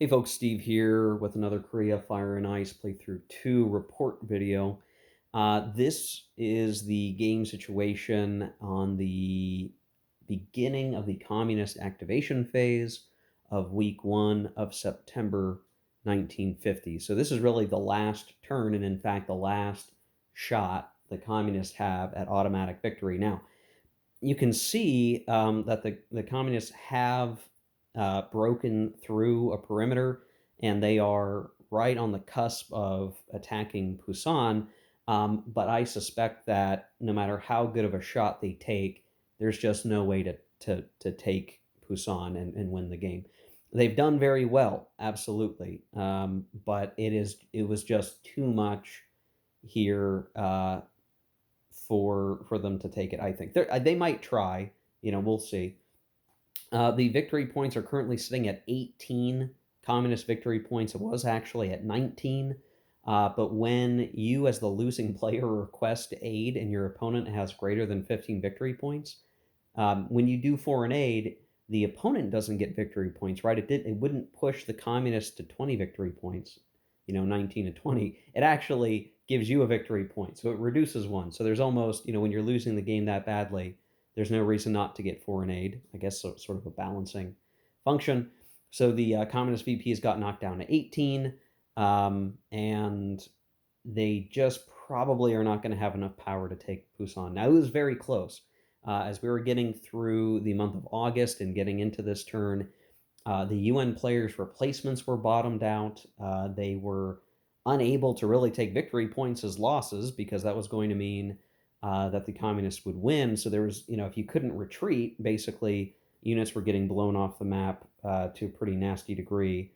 Hey folks, Steve here with another Korea Fire and Ice playthrough 2 report video. This is the game situation on the beginning of the communist activation phase of week 1 of September 1950. So this is really the last turn and in fact the last shot the communists have at automatic victory. Now, you can see that the communists have broken through a perimeter, and they are right on the cusp of attacking Pusan. But I suspect that no matter how good of a shot they take, there's just no way to take Pusan and win the game. They've done very well, absolutely, but it was just too much here for them to take it. I think they might try. We'll see. The victory points are currently sitting at 18 communist victory points. It was actually at 19. But when you, as the losing player, request aid and your opponent has greater than 15 victory points, when you do foreign aid, the opponent doesn't get victory points, right? It wouldn't push the communists to 20 victory points, 19 to 20. It actually gives you a victory point, so it reduces one. So there's almost, when you're losing the game that badly, there's no reason not to get foreign aid. I guess so, sort of a balancing function. So the communist VPs got knocked down to 18, and they just probably are not going to have enough power to take Busan. Now, it was very close. As we were getting through the month of August and getting into this turn, the UN players' replacements were bottomed out. They were unable to really take victory points as losses because that was going to mean that the communists would win. So there was, if you couldn't retreat, basically units were getting blown off the map to a pretty nasty degree.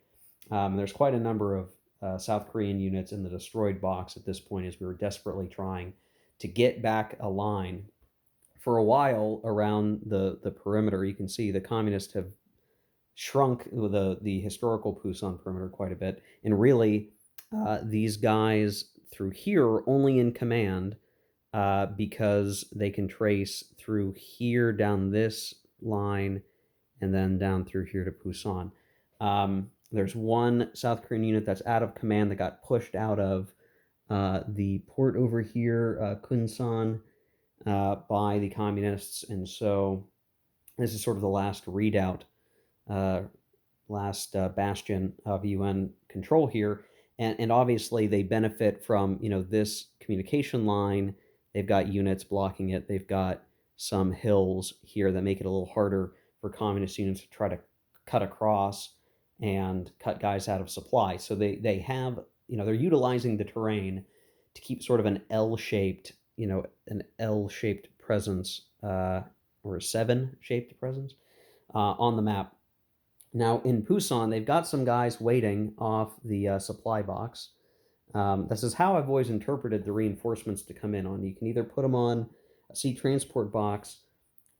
There's quite a number of South Korean units in the destroyed box at this point as we were desperately trying to get back a line. For a while around the perimeter, you can see the communists have shrunk the historical Pusan perimeter quite a bit, and really these guys through here are only in command because they can trace through here down this line and then down through here to Pusan. There's one South Korean unit that's out of command that got pushed out of the port over here, Kunsan, by the communists, and so this is sort of the last redoubt, last bastion of UN control here, and obviously they benefit from this communication line. They've got units blocking it. They've got some hills here that make it a little harder for communist units to try to cut across and cut guys out of supply. So they have they're utilizing the terrain to keep sort of an L-shaped presence, or a 7-shaped presence on the map. Now, in Pusan, they've got some guys waiting off the supply box. This is how I've always interpreted the reinforcements to come in on. You can either put them on a sea transport box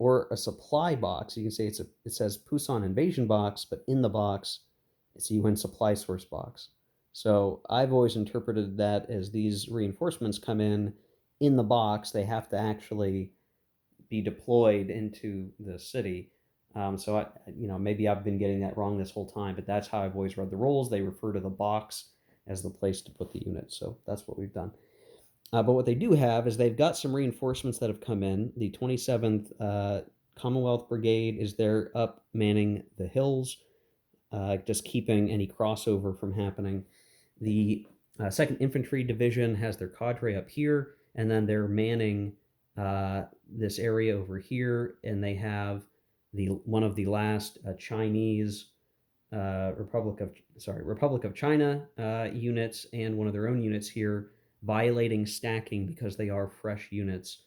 or a supply box. You can say it says Pusan invasion box, but in the box, it's a UN supply source box. So I've always interpreted that as these reinforcements come in the box, they have to actually be deployed into the city. So maybe I've been getting that wrong this whole time, but that's how I've always read the rules. They refer to the box as the place to put the units. So that's what we've done. But what they do have is they've got some reinforcements that have come in. The 27th Commonwealth Brigade is there up manning the hills, just keeping any crossover from happening. The 2nd Infantry Division has their cadre up here, and then they're manning this area over here, and they have one of the last Chinese Republic of China units and one of their own units here violating stacking because they are fresh units.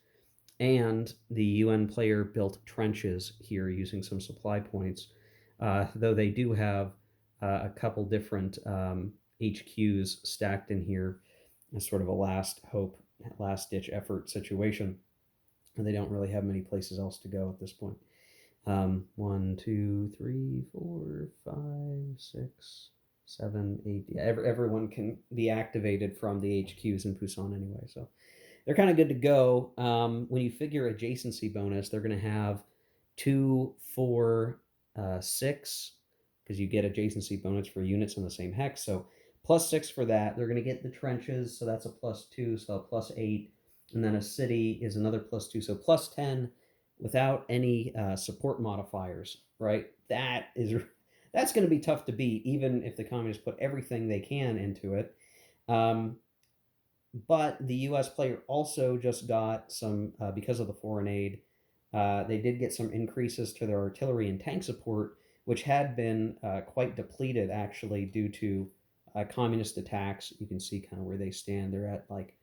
And the UN player built trenches here using some supply points, though they do have a couple different HQs stacked in here as sort of a last hope, last ditch effort situation. And they don't really have many places else to go at this point. 1, 2, 3, 4, 5, 6, 7, 8. Yeah, everyone can be activated from the HQs in Pusan anyway, so they're kind of good to go. When you figure adjacency bonus, they're going to have 2, 4, 6, because you get adjacency bonus for units in the same hex. So +6 for that. They're going to get the trenches, so that's a +2, so a +8. And then a city is another +2, so +10 without any support modifiers, right? That's going to be tough to beat, even if the communists put everything they can into it. But the U.S. player also just got some, because of the foreign aid, they did get some increases to their artillery and tank support, which had been quite depleted actually due to communist attacks. You can see kind of where they stand. They're at like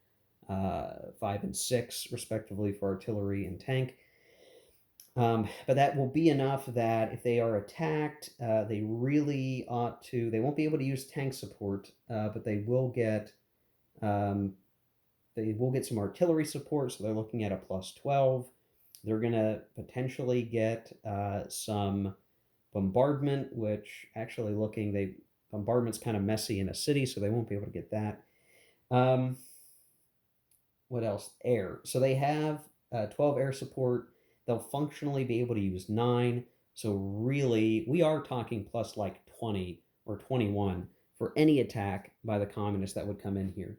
5 and 6 respectively for artillery and tank. But that will be enough that if they are attacked, they really ought to. They won't be able to use tank support, but they will get some artillery support. So they're looking at a +12. They're going to potentially get some bombardment, which actually bombardment's kind of messy in a city, so they won't be able to get that. What else? Air. So they have 12 air support. They'll functionally be able to use 9. So really, we are talking plus like 20 or 21 for any attack by the communists that would come in here.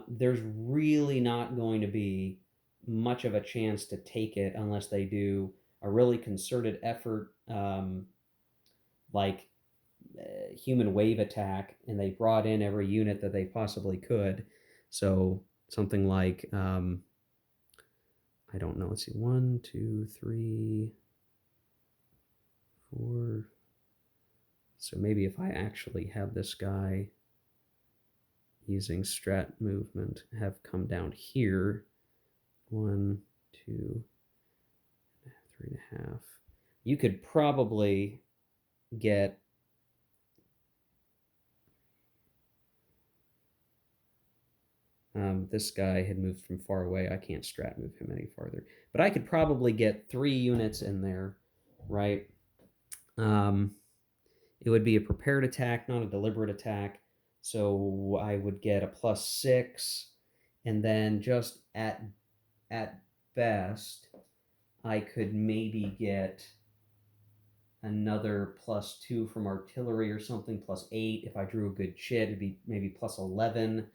There's really not going to be much of a chance to take it unless they do a really concerted effort, like human wave attack, and they brought in every unit that they possibly could. So something like, I don't know, let's see, 1, 2, 3, 4. So maybe if I actually have this guy using strat movement have come down here, 1, 2, 3.5. You could probably get this guy had moved from far away. I can't strat move him any farther, but I could probably get 3 units in there, right? It would be a prepared attack, not a deliberate attack. So I would get a +6, and then just at best, I could maybe get another +2 from artillery or something, +8. If I drew a good chit, it'd be maybe +11.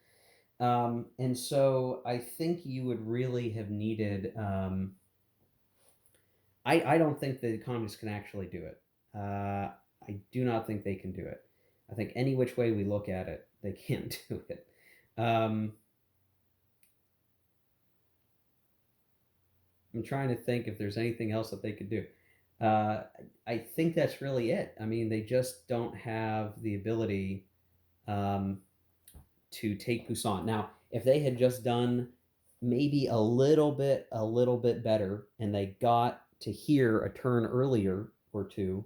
And so I think you would really have needed. I don't think the communists can actually do it. I do not think they can do it. I think any which way we look at it, they can't do it. I'm trying to think if there's anything else that they could do. I think that's really it. I mean, they just don't have the ability to take Busan. Now, if they had just done maybe a little bit better, and they got to here a turn earlier or two,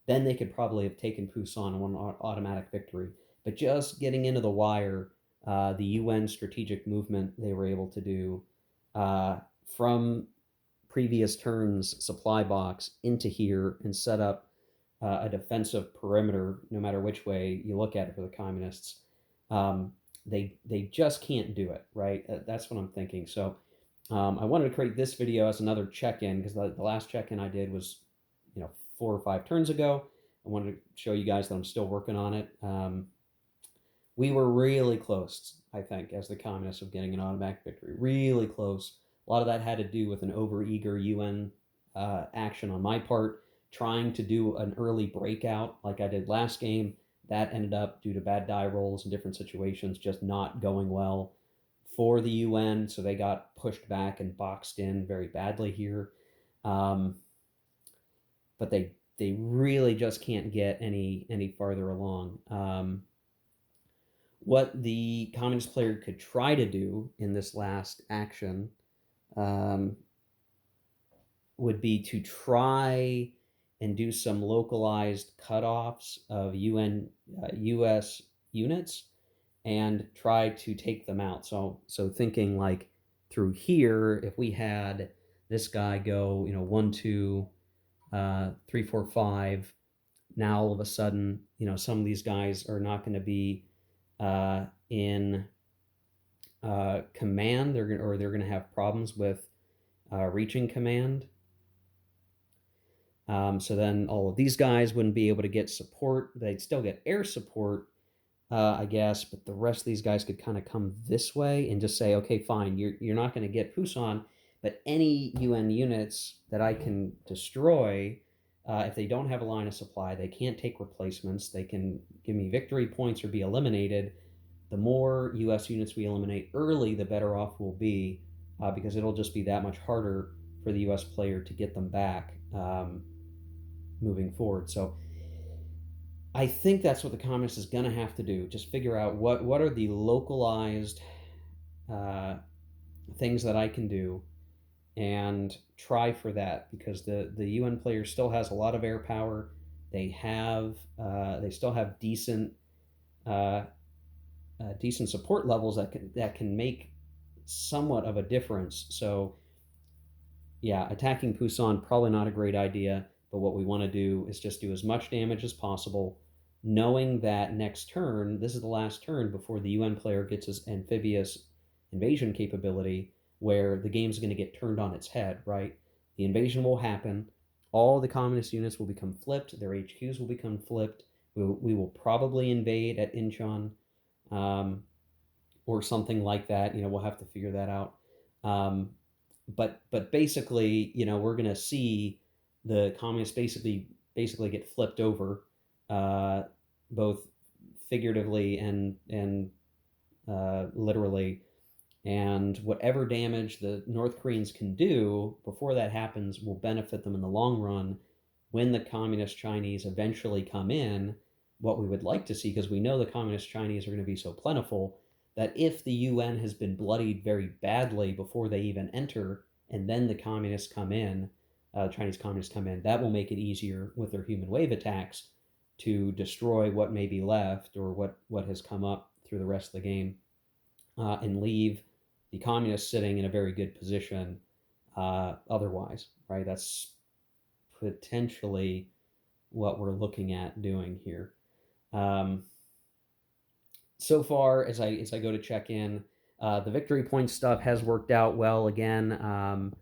then they could probably have taken Busan and won an automatic victory. But just getting into the wire, the UN strategic movement they were able to do from previous turns supply box into here and set up a defensive perimeter, no matter which way you look at it for the communists. They just can't do it, right? That's what I'm thinking. So I wanted to create this video as another check-in, because the last check-in I did was 4 or 5 turns ago. I wanted to show you guys that I'm still working on it. We were really close, I think, as the communists, of getting an automatic victory. Really close. A lot of that had to do with an overeager UN action on my part, trying to do an early breakout like I did last game. That ended up, due to bad die rolls and different situations, just not going well for the UN. So they got pushed back and boxed in very badly here. But they really just can't get any farther along. What the communist player could try to do in this last action would be to try and do some localized cutoffs of U.S. units and try to take them out. So thinking like through here, if we had this guy go, 1, 2, 3, 4, 5, now all of a sudden, some of these guys are not going to be in command. They're going to have problems with reaching command. So then all of these guys wouldn't be able to get support. They'd still get air support, I guess, but the rest of these guys could kind of come this way and just say, okay, fine, you're not going to get Pusan, but any UN units that I can destroy, if they don't have a line of supply, they can't take replacements, they can give me victory points or be eliminated. The more US units we eliminate early, the better off we'll be, because it'll just be that much harder for the US player to get them back moving forward. So I think that's what the communist is going to have to do. Just figure out what are the localized uh, things that I can do, and try for that, because the UN player still has a lot of air power. They still have uh, decent support levels that can make somewhat of a difference. So yeah, attacking Pusan probably not a great idea. But what we want to do is just do as much damage as possible, knowing that next turn, this is the last turn before the UN player gets his amphibious invasion capability, where the game's going to get turned on its head. Right, the invasion will happen. All the communist units will become flipped. Their HQs will become flipped. We will probably invade at Incheon, um, or something like that. We'll have to figure that out. Um, but basically, we're gonna see the communists basically get flipped over, uh, both figuratively and literally. And whatever damage the North Koreans can do before that happens will benefit them in the long run. When the communist Chinese eventually come in, what we would like to see, because we know the communist Chinese are going to be so plentiful, that if the UN has been bloodied very badly before they even enter, and then the communists come in, Chinese communists come in, that will make it easier with their human wave attacks to destroy what may be left, or what has come up through the rest of the game, and leave the communists sitting in a very good position, otherwise, right? That's potentially what we're looking at doing here. Um, so far, as I go to check in, the victory point stuff has worked out well again.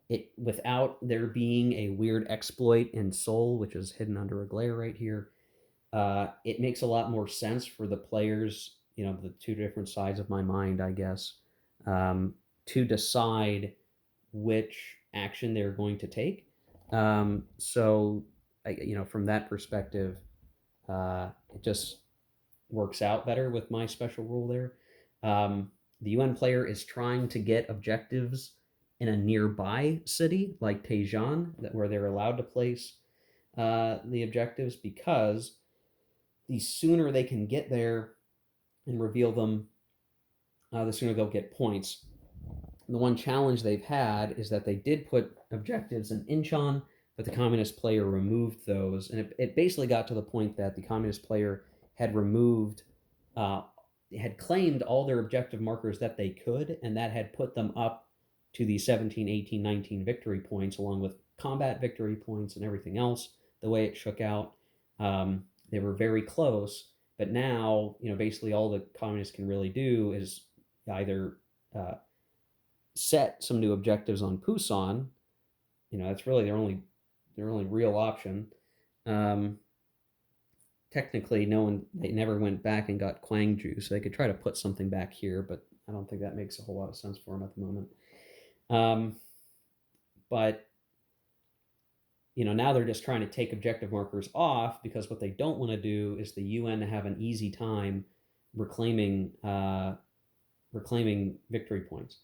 It without there being a weird exploit in Seoul, which is hidden under a glare right here. It makes a lot more sense for the players, the two different sides of my mind, I guess, to decide which action they're going to take. So, from that perspective, it just works out better with my special rule there. The UN player is trying to get objectives in a nearby city like Tejan, where they're allowed to place the objectives, because the sooner they can get there and reveal them, the sooner they'll get points. The one challenge they've had is that they did put objectives in Incheon, but the communist player removed those, and it basically got to the point that the communist player had removed, uh, had claimed all their objective markers that they could, and that had put them up to the 17, 18, 19 victory points, along with combat victory points and everything else. The way it shook out, they were very close. But now, basically all the communists can really do is either uh, set some new objectives on Pusan. That's really their only real option. Um, Technically, they never went back and got Gwangju, so they could try to put something back here, but I don't think that makes a whole lot of sense for them at the moment. Um, but now they're just trying to take objective markers off, because what they don't want to do is the UN to have an easy time reclaiming victory points.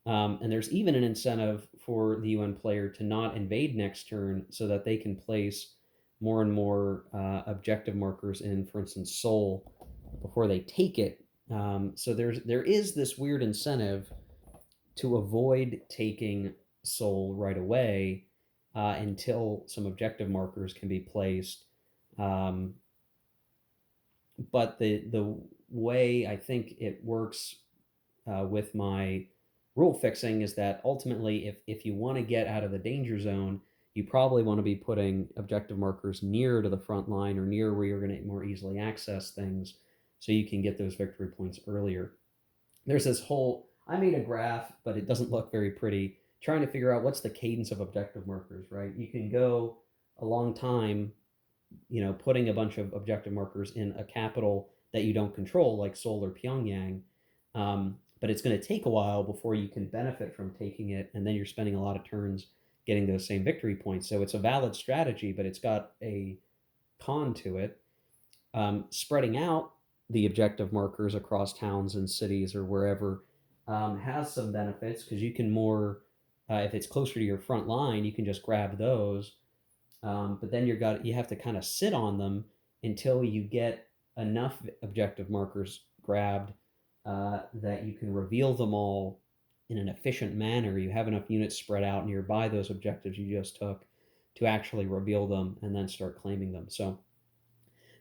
And there's even an incentive for the UN player to not invade next turn, so that they can place more and more objective markers in, for instance, Seoul, before they take it. So there is this weird incentive to avoid taking Seoul right away, until some objective markers can be placed. Um, but the way I think it works with my rule fixing is that ultimately, if you want to get out of the danger zone, you probably want to be putting objective markers near to the front line, or near where you're going to more easily access things, so you can get those victory points earlier. There's this whole, I made a graph, but it doesn't look very pretty, trying to figure out what's the cadence of objective markers, right? You can go a long time, putting a bunch of objective markers in a capital that you don't control, like Seoul or Pyongyang. But it's going to take a while before you can benefit from taking it, and then you're spending a lot of turns getting those same victory points. So it's a valid strategy, but it's got a con to it. Spreading out the objective markers across towns and cities or wherever has some benefits because you can if it's closer to your front line, you can just grab those. But then you have to kind of sit on them until you get enough objective markers grabbed that you can reveal them all in an efficient manner. You have enough units spread out nearby those objectives you just took to actually reveal them and then start claiming them. So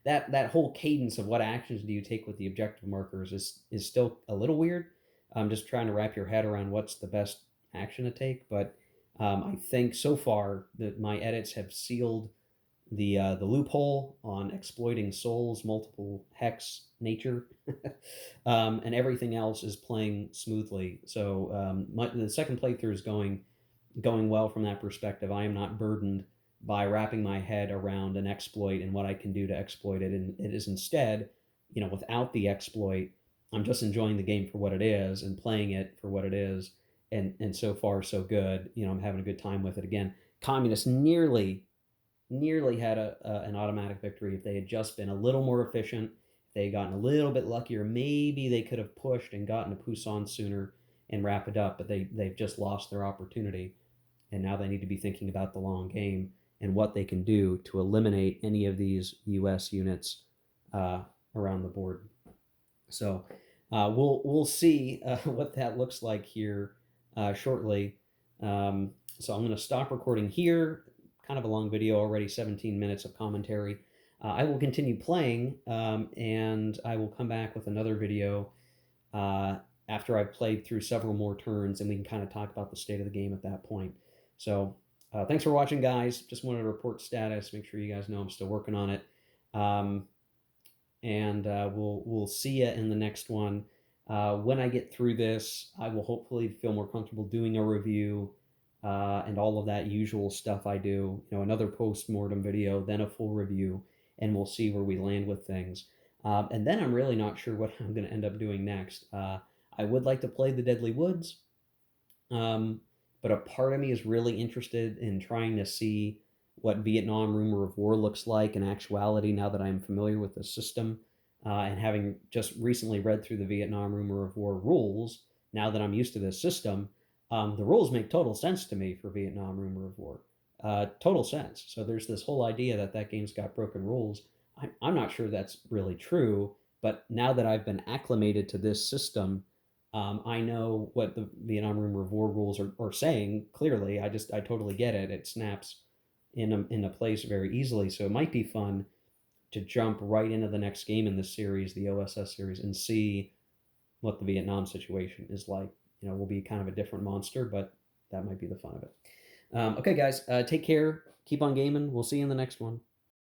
that whole cadence of what actions do you take with the objective markers is still a little weird. I'm just trying to wrap your head around what's the best action to take, but I think so far that my edits have sealed the loophole on exploiting Soul's multiple hex nature, and everything else is playing smoothly. So the second playthrough is going well from that perspective. I am not burdened by wrapping my head around an exploit and what I can do to exploit it. And it is instead, without the exploit, I'm just enjoying the game for what it is and playing it for what it is. And so far, so good. I'm having a good time with it. Again, communists nearly had an automatic victory if they had just been a little more efficient. If they had gotten a little bit luckier, maybe they could have pushed and gotten to Pusan sooner and wrap it up. But they've just lost their opportunity, and now they need to be thinking about the long game and what they can do to eliminate any of these U.S. units around the board. So we'll see what that looks like here shortly. So I'm going to stop recording here. Kind of a long video already, 17 minutes of commentary. I will continue playing, and I will come back with another video after I've played through several more turns, and we can kind of talk about the state of the game at that point. So thanks for watching, guys. Just wanted to report status, make sure you guys know I'm still working on it. And we'll see you in the next one. When I get through this, I will hopefully feel more comfortable doing a review and all of that usual stuff I do. Another post-mortem video, then a full review, and we'll see where we land with things. And then I'm really not sure what I'm going to end up doing next. I would like to play the Deadly Woods, but a part of me is really interested in trying to see what Vietnam Rumor of War looks like in actuality now that I'm familiar with the system, and having just recently read through the Vietnam Rumor of War rules, now that I'm used to this system, the rules make total sense to me for Vietnam Rumor of War. Total sense. So there's this whole idea that game's got broken rules. I'm not sure that's really true, but now that I've been acclimated to this system, I know what the Vietnam Rumor of War rules are saying clearly. I totally get it. It snaps in a place very easily. So it might be fun to jump right into the next game in this series, the OSS series, and see what the Vietnam situation is like. Will be kind of a different monster, but that might be the fun of it. Okay, guys, take care. Keep on gaming. We'll see you in the next one.